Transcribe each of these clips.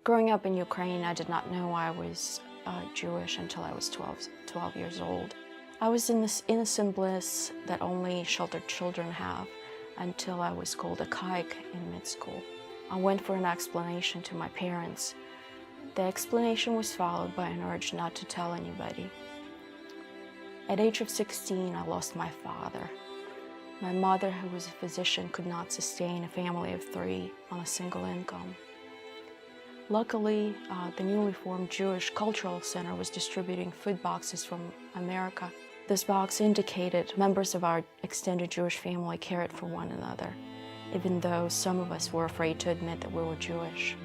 Growing up in Ukraine, I did not know I was Jewish until I was 12 years old. I was in this innocent bliss that only sheltered children have until I was called a kike in mid-school. I went for an explanation to my parents. The explanation was followed by an urge not to tell anybody. At age of 16, I lost my father. My mother, who was a physician, could not sustain a family of 3 on a single income. Luckily, the newly formed Jewish Cultural Center was distributing food boxes from America. This box indicated members of our extended Jewish family cared for one another, even though some of us were afraid to admit that we were Jewish.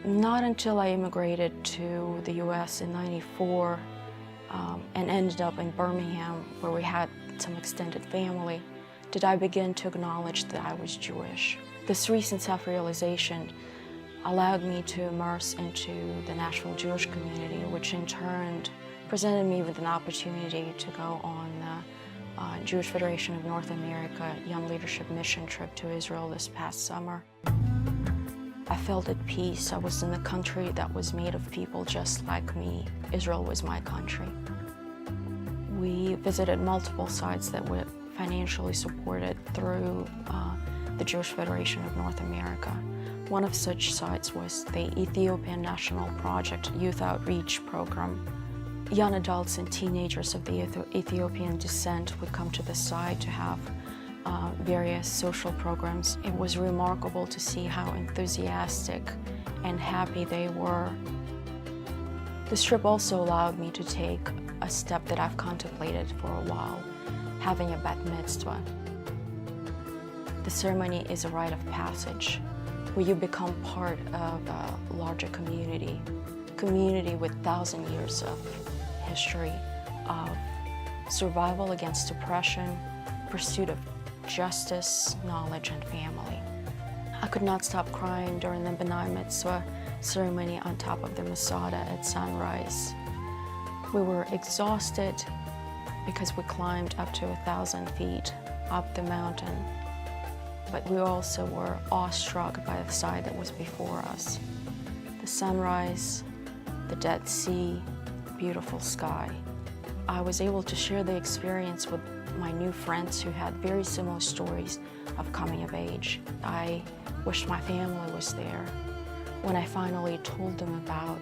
Not until I immigrated to the US in '94 and ended up in Birmingham, where we had some extended family, did I begin to acknowledge that I was Jewish. This recent self-realization allowed me to immerse into the Nashville Jewish community, which in turn presented me with an opportunity to go on the Jewish Federation of North America Young Leadership Mission trip to Israel this past summer. I felt at peace. I was in a country that was made of people just like me. Israel was my country. We visited multiple sites that were financially supported through the Jewish Federation of North America. One of such sites was the Ethiopian National Project Youth Outreach Program. Young adults and teenagers of the Ethiopian descent would come to the site to have various social programs. It was remarkable to see how enthusiastic and happy they were. This trip also allowed me to take a step that I've contemplated for a while, having a bat mitzvah. The ceremony is a rite of passage, where you become part of a larger community with 1,000 years of history of survival against oppression, pursuit of justice, knowledge, and family. I could not stop crying during the B'nai Mitzvah ceremony on top of the Masada at sunrise. We were exhausted because we climbed up to 1,000 feet up the mountain, but we also were awestruck by the sight that was before us. The sunrise, the Dead Sea, the beautiful sky. I was able to share the experience with my new friends who had very similar stories of coming of age. I wished my family was there. When I finally told them about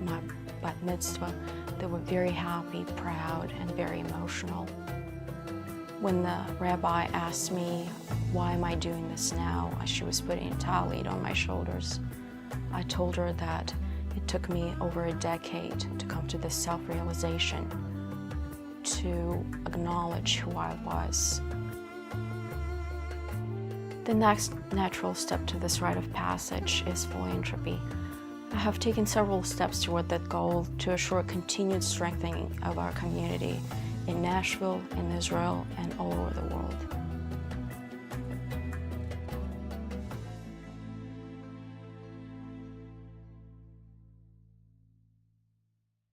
my bat mitzvah, they were very happy, proud, and very emotional. When the rabbi asked me, why am I doing this now, as she was putting a tallit on my shoulders, I told her that it took me over a decade to come to this self-realization, to acknowledge who I was. The next natural step to this rite of passage is philanthropy. I have taken several steps toward that goal to assure continued strengthening of our community in Nashville, in Israel, and all over the world.